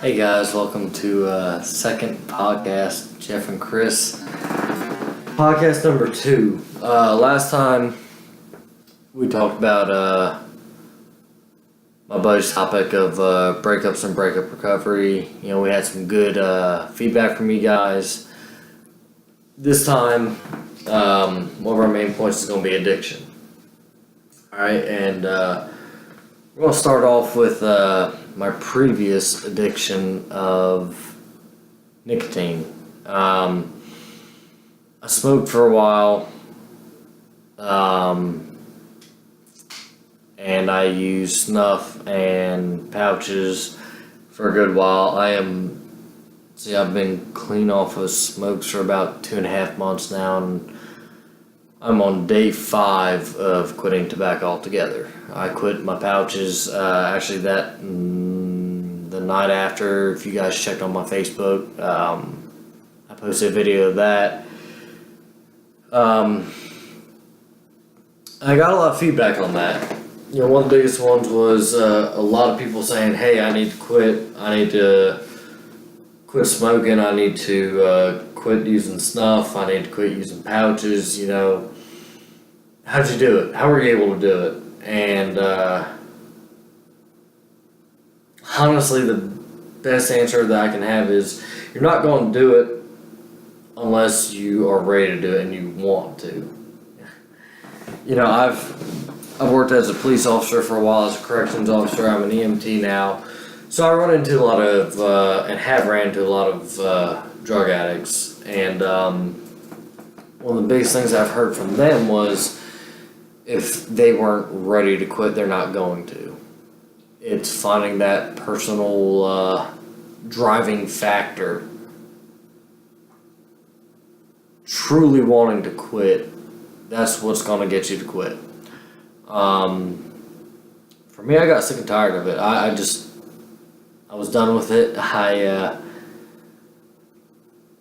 Hey guys, welcome to second podcast, Jeff and Chris. Podcast number 2. Last time we talked about my buddy's topic of breakups and breakup recovery. You know, we had some good feedback from you guys. This time, one of our main points is going to be addiction. Alright, and we're going to start off with my previous addiction of nicotine. I smoked for a while, and I used snuff and pouches for a good while. I've been clean off of smokes for about 2.5 months now, and I'm on day 5 of quitting tobacco altogether. I quit my pouches, the night after. If you guys checked on my Facebook, I posted a video of that. I got a lot of feedback on that. You know, one of the biggest ones was a lot of people saying, hey, I need to quit. I need to quit smoking. I need to quit using snuff. I need to quit using pouches, you know. How'd you do it? How were you able to do it? And honestly, the best answer that I can have is you're not going to do it unless you are ready to do it and you want to. You know, I've worked as a police officer for a while, as a corrections officer. I'm an EMT now. So I run into a lot of, and have ran into a lot of drug addicts. And one of the biggest things I've heard from them was if they weren't ready to quit, they're not going to. It's finding that personal driving factor. Truly wanting to quit, that's what's going to get you to quit. For me, I got sick and tired of it. I was done with it. I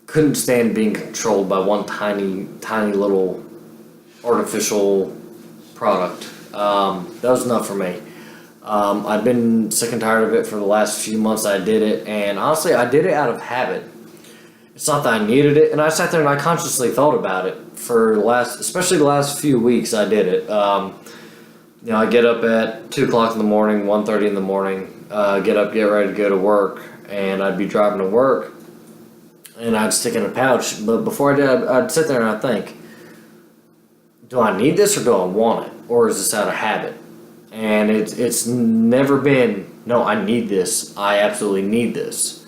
couldn't stand being controlled by one tiny little artificial product. That was enough for me. I'd been sick and tired of it for the last few months. I did it, and honestly, I did it out of habit. It's not that I needed it, and I sat there and I consciously thought about it for especially the last few weeks. I did it. You know, I get up at 2 o'clock in the morning, 1:30 in the morning, get up, get ready to go to work, and I'd be driving to work, and I'd stick in a pouch. But before I did, I'd sit there and I'd think, do I need this or do I want it? Or is this out of habit? And it's never been, no, I need this. I absolutely need this.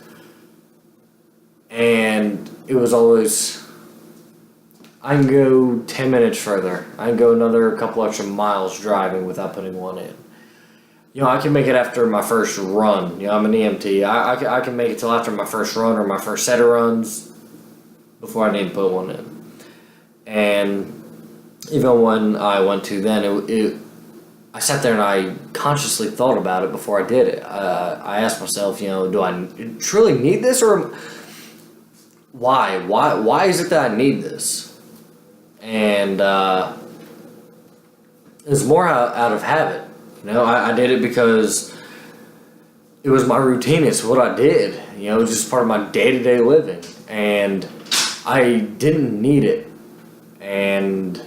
And it was always, I can go 10 minutes further. I can go another couple extra miles driving without putting one in. You know, I can make it after my first run. You know, I'm an EMT. I can make it till after my first run or my first set of runs before I need to put one in. And even when I went to then, I sat there and I consciously thought about it before I did it. I asked myself, you know, do I truly need this, or why? Why is it that I need this? And it's more out of habit. You know, I did it because it was my routine. It's what I did. You know, it was just part of my day-to-day living. And I didn't need it. And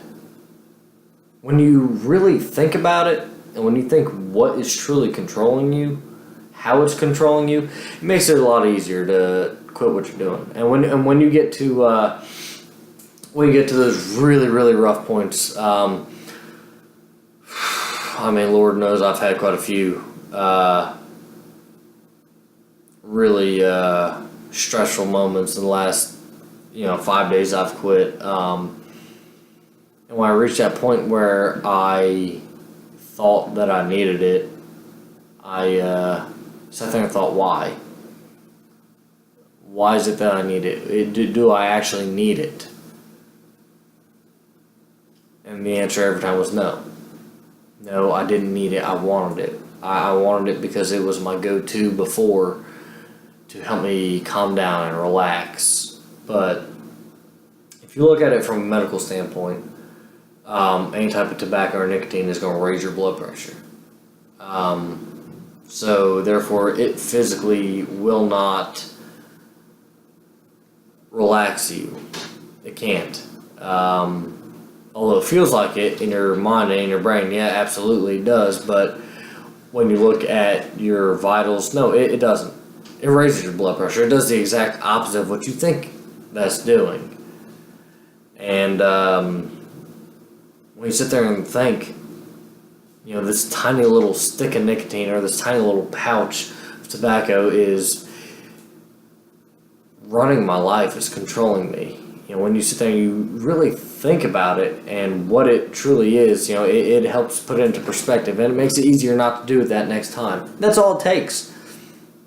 when you really think about it, and when you think what is truly controlling you, how it's controlling you, it makes it a lot easier to quit what you're doing. And when you get to those really, really rough points, I mean, Lord knows I've had quite a few really stressful moments in the last 5 days I've quit. And when I reached that point where I thought that I needed it, I sat there and thought, why? Why is it that I need it? Do I actually need it? And the answer every time was no. No, I didn't need it. I wanted it. I wanted it because it was my go-to before to help me calm down and relax. But if you look at it from a medical standpoint, any type of tobacco or nicotine is going to raise your blood pressure. So therefore, it physically will not relax you. It can't. Although it feels like it in your mind and in your brain, yeah, absolutely it does. But when you look at your vitals, no, it doesn't. It raises your blood pressure. It does the exact opposite of what you think that's doing. And when you sit there and think, this tiny little stick of nicotine or this tiny little pouch of tobacco is running my life, is controlling me. When you sit there and you really think about it and what it truly is, it helps put it into perspective, and it makes it easier not to do it that next time. That's all it takes.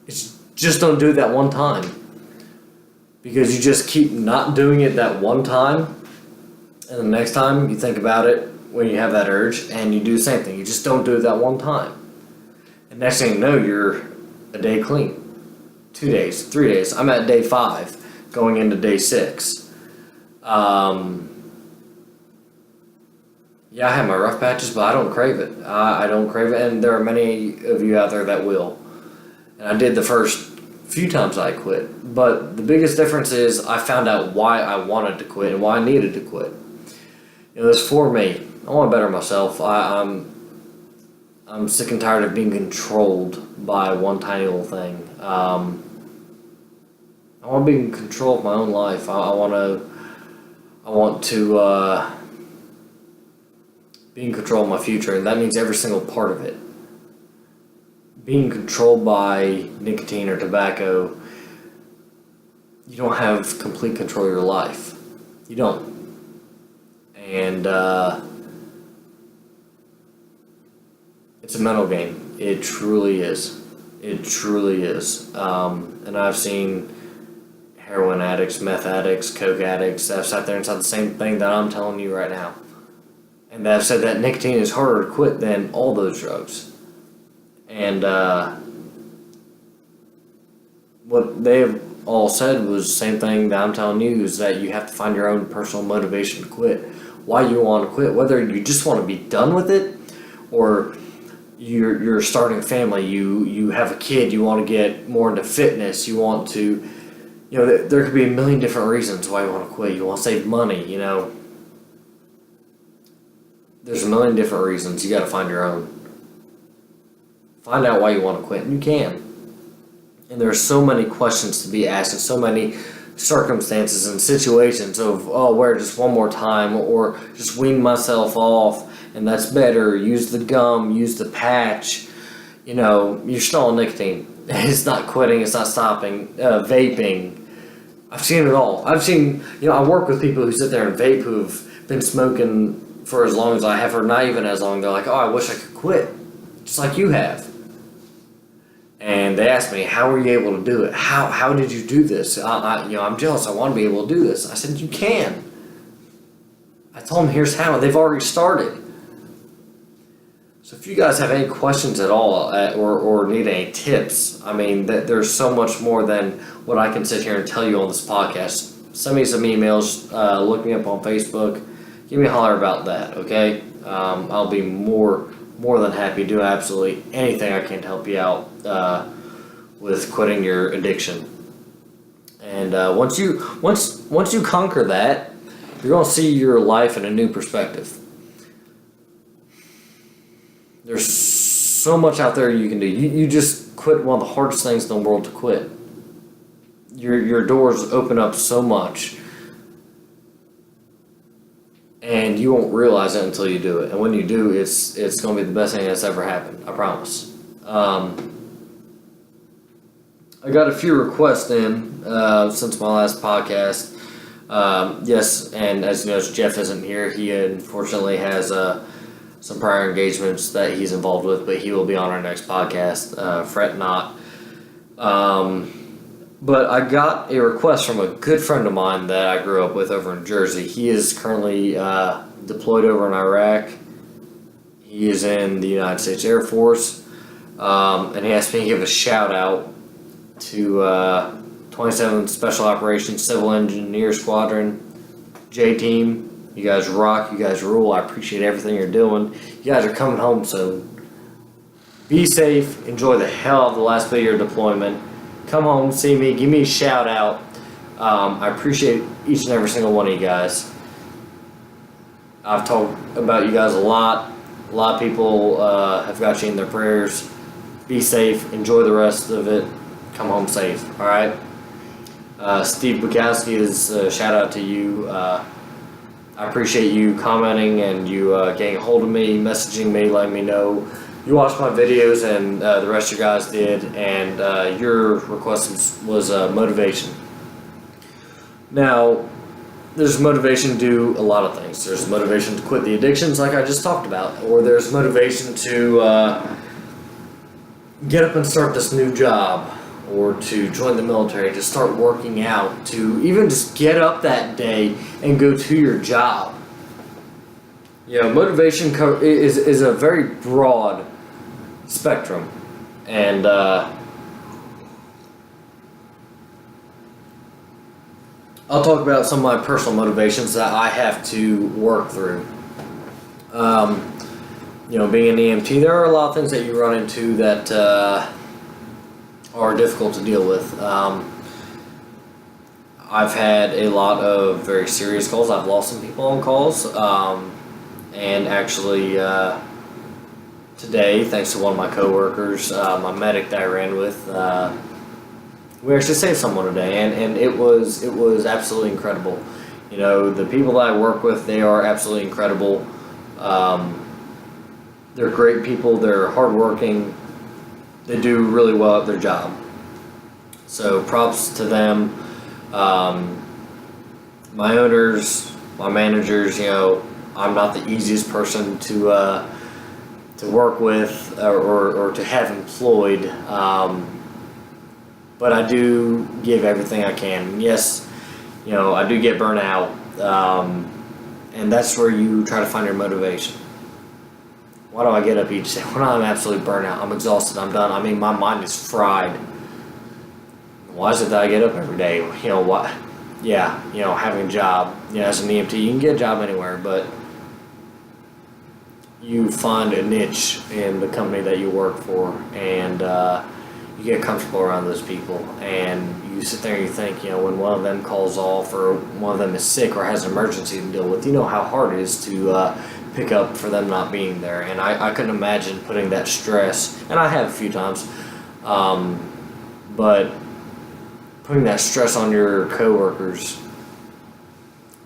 It's just don't do it that one time. Because you just keep not doing it that one time, and the next time you think about it when you have that urge, and you do the same thing. You just don't do it that one time. And next thing you know, you're a day clean. 2 days, 3 days. I'm at day 5, going into day 6. Yeah, I have my rough patches, but I don't crave it. I don't crave it, and there are many of you out there that will. And I did the first few times I quit. But the biggest difference is I found out why I wanted to quit and why I needed to quit. It was for me. I want to better myself. I'm sick and tired of being controlled by one tiny little thing. I want to be in control of my own life. I want to be in control of my future, and that means every single part of it. Being controlled by nicotine or tobacco, you don't have complete control of your life. You don't. And it's a mental game. It truly is. It truly is. And I've seen heroin addicts, meth addicts, coke addicts that have sat there and said the same thing that I'm telling you right now. And that have said that nicotine is harder to quit than all those drugs. And what they've all said was the same thing that I'm telling you, is that you have to find your own personal motivation to quit. Why you want to quit, whether you just want to be done with it, or you're starting a family, you have a kid, you want to get more into fitness, you want to, there could be a million different reasons why you want to quit. You want to save money, There's a million different reasons. You got to find your own. Find out why you want to quit, and you can. And there's so many questions to be asked, and so many circumstances and situations of, wear just one more time, or just wean myself off, and that's better. Use the gum, use the patch. You're still on nicotine. It's not quitting, it's not stopping. Vaping. I've seen it all. I work with people who sit there and vape who've been smoking for as long as I have, or not even as long. They're like, I wish I could quit, just like you have. And they asked me, how were you able to do it? How did you do this? I'm jealous. I want to be able to do this. I said, you can. I told them, here's how. They've already started. So if you guys have any questions at all, or need any tips, there's so much more than what I can sit here and tell you on this podcast. Send me some emails. Look me up on Facebook. Give me a holler about that, okay? I'll be more than happy to do absolutely anything I can to help you out with quitting your addiction. And once you conquer that, you're going to see your life in a new perspective. There's so much out there you can do. You just quit one of the hardest things in the world to quit. Your doors open up so much. And you won't realize it until you do it. And when you do, it's going to be the best thing that's ever happened. I promise. I got a few requests in since my last podcast. Yes, and as you know, Jeff isn't here. He unfortunately has some prior engagements that he's involved with, but he will be on our next podcast. Fret not. But I got a request from a good friend of mine that I grew up with over in Jersey. He is currently deployed over in Iraq. He is in the United States Air Force. And he asked me to give a shout out to 27th Special Operations Civil Engineer Squadron, J-Team. You guys rock. You guys rule. I appreciate everything you're doing. You guys are coming home soon. Be safe. Enjoy the hell of the last bit of your deployment. Come home, see me, give me a shout out. I appreciate each and every single one of you guys. I've talked about you guys a lot. A lot of people have got you in their prayers. Be safe. Enjoy the rest of it. Come home safe. All right. Steve Bukowski is shout out to you. I appreciate you commenting and you getting a hold of me, messaging me, letting me know you watched my videos and the rest of you guys did, and your request was motivation. Now, there's motivation to do a lot of things. There's motivation to quit the addictions like I just talked about, or there's motivation to get up and start this new job, or to join the military, to start working out, to even just get up that day and go to your job. You know, motivation is a very broad spectrum, and I'll talk about some of my personal motivations that I have to work through. You know, being an EMT, there are a lot of things that you run into that are difficult to deal with. I've had a lot of very serious calls. I've lost some people on calls. And actually, today, thanks to one of my coworkers, my medic that I ran with, we actually saved someone today, and it was absolutely incredible. You know, the people that I work with, they are absolutely incredible. They're great people. They're hardworking. They do really well at their job. So props to them. My owners, my managers. You know, I'm not the easiest person to work with or to have employed. But I do give everything I can. Yes, you know, I do get burnt out, and that's where you try to find your motivation. Why do I get up each day? When I'm absolutely burnt out, I'm exhausted, I'm done. I mean, my mind is fried. Why is it that I get up every day? You know what? Yeah, you know, having a job. You know, as an EMT, you can get a job anywhere, but you find a niche in the company that you work for, and you get comfortable around those people, and you sit there and you think, you know, when one of them calls off or one of them is sick or has an emergency to deal with, you know how hard it is to pick up for them not being there. And I couldn't imagine putting that stress, and I have a few times, but putting that stress on your coworkers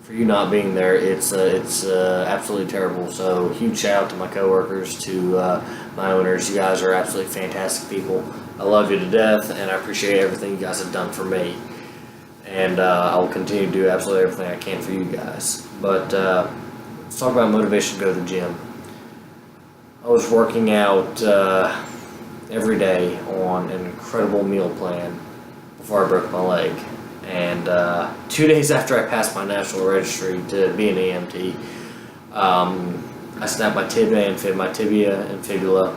for you not being there, it's absolutely terrible. So huge shout out to my coworkers, to my owners. You guys are absolutely fantastic people. I love you to death, and I appreciate everything you guys have done for me. And I will continue to do absolutely everything I can for you guys. But let's talk about motivation to go to the gym. I was working out every day on an incredible meal plan before I broke my leg. And 2 days after I passed my national registry to be an EMT, I snapped my tibia and fibula.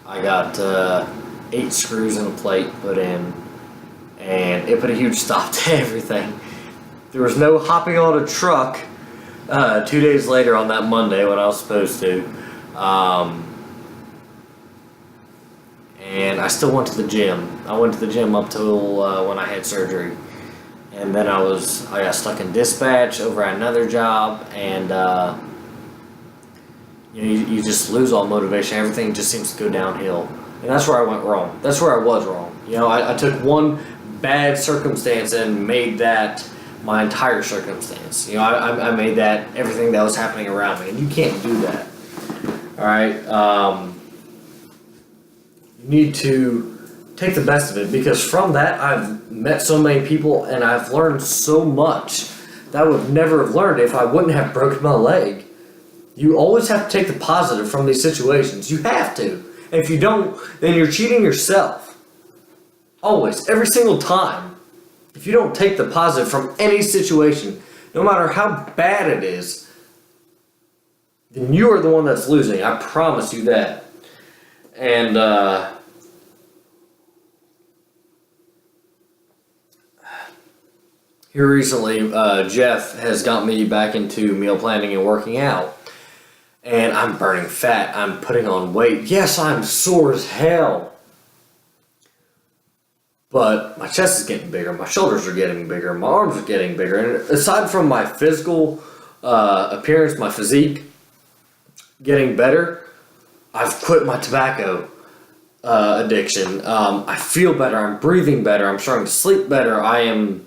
I got 8 screws and a plate put in, and it put a huge stop to everything. There was no hopping on a truck 2 days later on that Monday when I was supposed to. And I still went to the gym. I went to the gym up till when I had surgery. And then I got stuck in dispatch over at another job, and you just lose all motivation. Everything just seems to go downhill. And that's where I went wrong. That's where I was wrong. You know, I took one bad circumstance and made that my entire circumstance. You know, I made that everything that was happening around me, and you can't do that. All right. You need to take the best of it, because from that I've met so many people and I've learned so much that I would never have learned if I wouldn't have broken my leg. You always have to take the positive from these situations. You have to. And if you don't, then you're cheating yourself. Always. Every single time. If you don't take the positive from any situation, no matter how bad it is, then you are the one that's losing. I promise you that. And here recently, Jeff has got me back into meal planning and working out. and I'm burning fat. I'm putting on weight. Yes, I'm sore as hell. But my chest is getting bigger, my shoulders are getting bigger, my arms are getting bigger. And aside from my physical appearance, my physique getting better, I've quit my tobacco addiction. I feel better, I'm breathing better, I'm starting to sleep better, I'm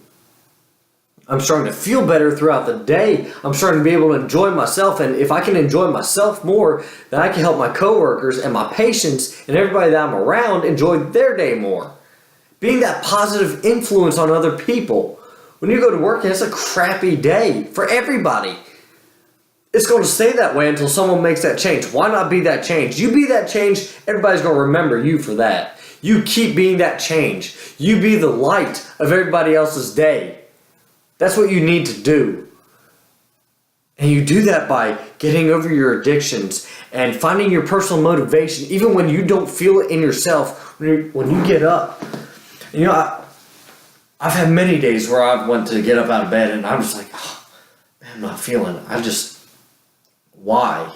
starting to feel better throughout the day. I'm starting to be able to enjoy myself, and if I can enjoy myself more, then I can help my coworkers and my patients and everybody that I'm around enjoy their day more. Being that positive influence on other people. When you go to work and it's a crappy day for everybody, it's going to stay that way until someone makes that change. Why not be that change? You be that change, everybody's going to remember you for that. You keep being that change. You be the light of everybody else's day. That's what you need to do. And you do that by getting over your addictions and finding your personal motivation, even when you don't feel it in yourself, when you get up. You know, I've had many days where I've went to get up out of bed and I'm just like, oh, man, I'm not feeling it. Why?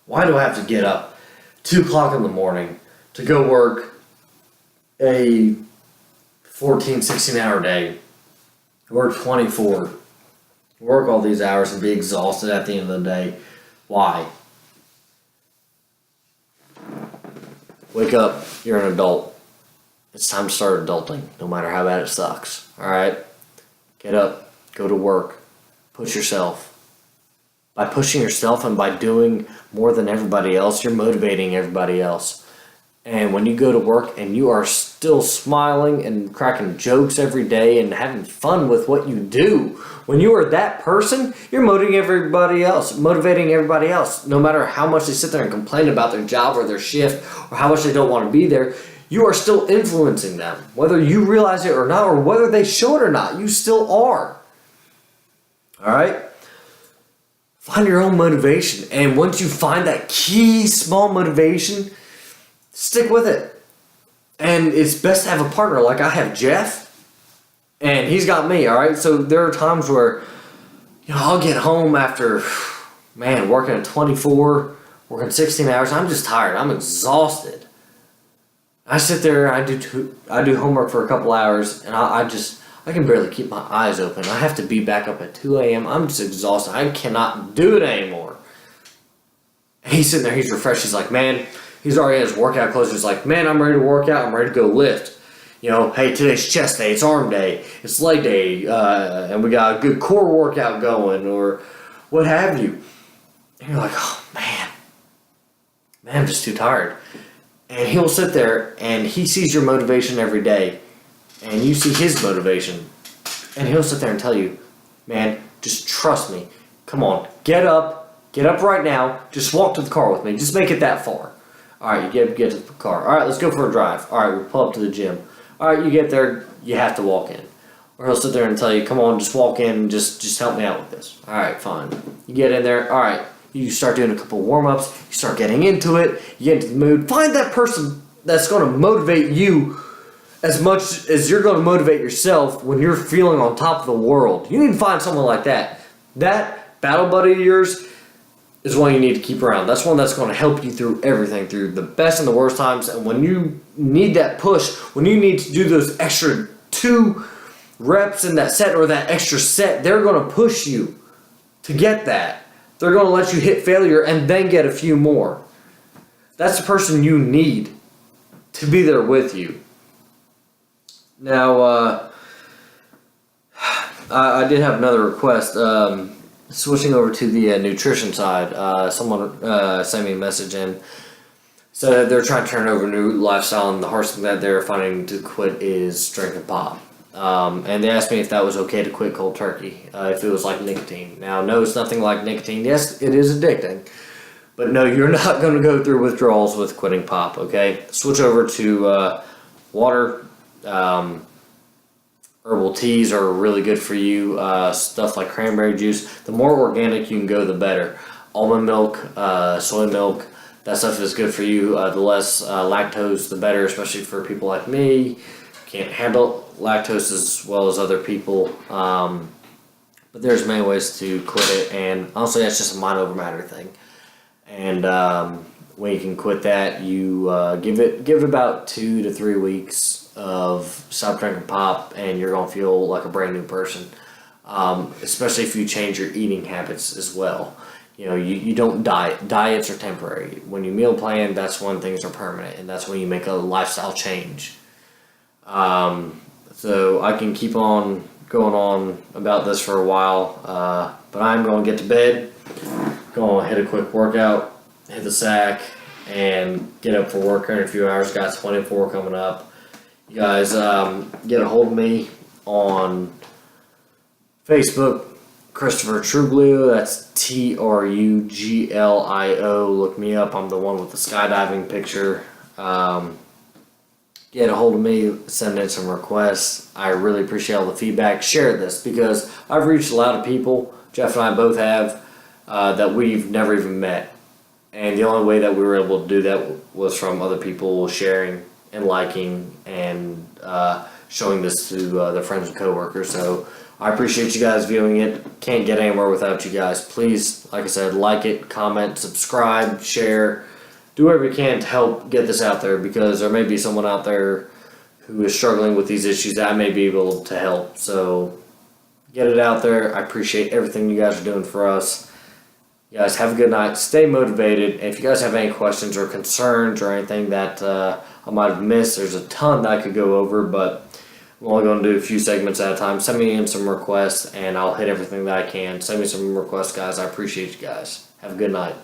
Why do I have to get up 2 o'clock in the morning to go work a 14, 16 hour day, work 24, work all these hours and be exhausted at the end of the day? Why? Wake up, you're an adult. It's time to start adulting, no matter how bad it sucks. Alright? Get up, go to work, push yourself. By pushing yourself and by doing more than everybody else, you're motivating everybody else. And when you go to work and you are still smiling and cracking jokes every day and having fun with what you do, when you are that person, you're motivating everybody else, no matter how much they sit there and complain about their job or their shift or how much they don't want to be there. You are still influencing them. Whether you realize it or not, or whether they show it or not, you still are. Alright? Find your own motivation. And once you find that key small motivation, stick with it. And it's best to have a partner. Like I have Jeff, and he's got me, alright? So there are times where, I'll get home after, working at 24, working 16 hours. I'm just tired. I'm exhausted. I sit there, I do homework for a couple hours, and I can barely keep my eyes open. I have to be back up at 2 a.m. I'm just exhausted. I cannot do it anymore. And he's sitting there, he's refreshed. He's like, man, he's already had his workout clothes. He's like, man, I'm ready to work out. I'm ready to go lift. Hey, today's chest day, it's arm day, it's leg day, and we got a good core workout going, or what have you. And you're like, oh, man, I'm just too tired. And he'll sit there and he sees your motivation every day and you see his motivation, and he'll sit there and tell you, man, just trust me. Come on, get up right now. Just walk to the car with me. Just make it that far. Alright, you get to the car. Alright, let's go for a drive. Alright, we pull up to the gym. Alright, you get there, you have to walk in. Or he'll sit there and tell you, come on, just walk in, just help me out with this. Alright, fine. You get in there, alright. You start doing a couple warm-ups, you start getting into it, you get into the mood. Find that person that's going to motivate you as much as you're going to motivate yourself when you're feeling on top of the world. You need to find someone like that. That battle buddy of yours is one you need to keep around. That's one that's going to help you through everything, through the best and the worst times. And when you need that push, when you need to do those extra 2 reps in that set or that extra set, they're going to push you to get that. They're going to let you hit failure and then get a few more. That's the person you need to be there with you. Now, I did have another request. Switching over to the nutrition side, someone sent me a message in. So they're trying to turn over a new lifestyle, and the hardest thing that they're finding to quit is drinking pop. And they asked me if that was okay to quit cold turkey, if it was like nicotine. Now, no, it's nothing like nicotine. Yes, it is addicting. But no, you're not going to go through withdrawals with quitting pop, okay? Switch over to water. Herbal teas are really good for you. Stuff like cranberry juice. The more organic you can go, the better. Almond milk, soy milk, that stuff is good for you. The less lactose, the better, especially for people like me. Can't handle lactose as well as other people. But there's many ways to quit it, and honestly, that's just a mind over matter thing. and when you can quit that, you give it about 2 to 3 weeks of stop drinking pop, and you're gonna feel like a brand new person. Especially if you change your eating habits as well. You know, you don't diet. Diets are temporary. When you meal plan, that's when things are permanent, and that's when you make a lifestyle change. So I can keep on going on about this for a while, but I'm going to get to bed, going to hit a quick workout, hit the sack, and get up for work here in a few hours. Got 24 coming up. You guys get a hold of me on Facebook, Christopher Truglio. That's TRUGLIO. Look me up. I'm the one with the skydiving picture. Get a hold of me, send in some requests. I really appreciate all the feedback. Share this because I've reached a lot of people, Jeff and I both have, that we've never even met. And the only way that we were able to do that was from other people sharing and liking and showing this to their friends and coworkers. So I appreciate you guys viewing it. Can't get anywhere without you guys. Please, like I said, like it, comment, subscribe, share. Do whatever you can to help get this out there, because there may be someone out there who is struggling with these issues that I may be able to help. So get it out there. I appreciate everything you guys are doing for us. You guys have a good night. Stay motivated. And if you guys have any questions or concerns or anything that I might have missed, there's a ton that I could go over, but I'm only going to do a few segments at a time. Send me in some requests, and I'll hit everything that I can. Send me some requests, guys. I appreciate you guys. Have a good night.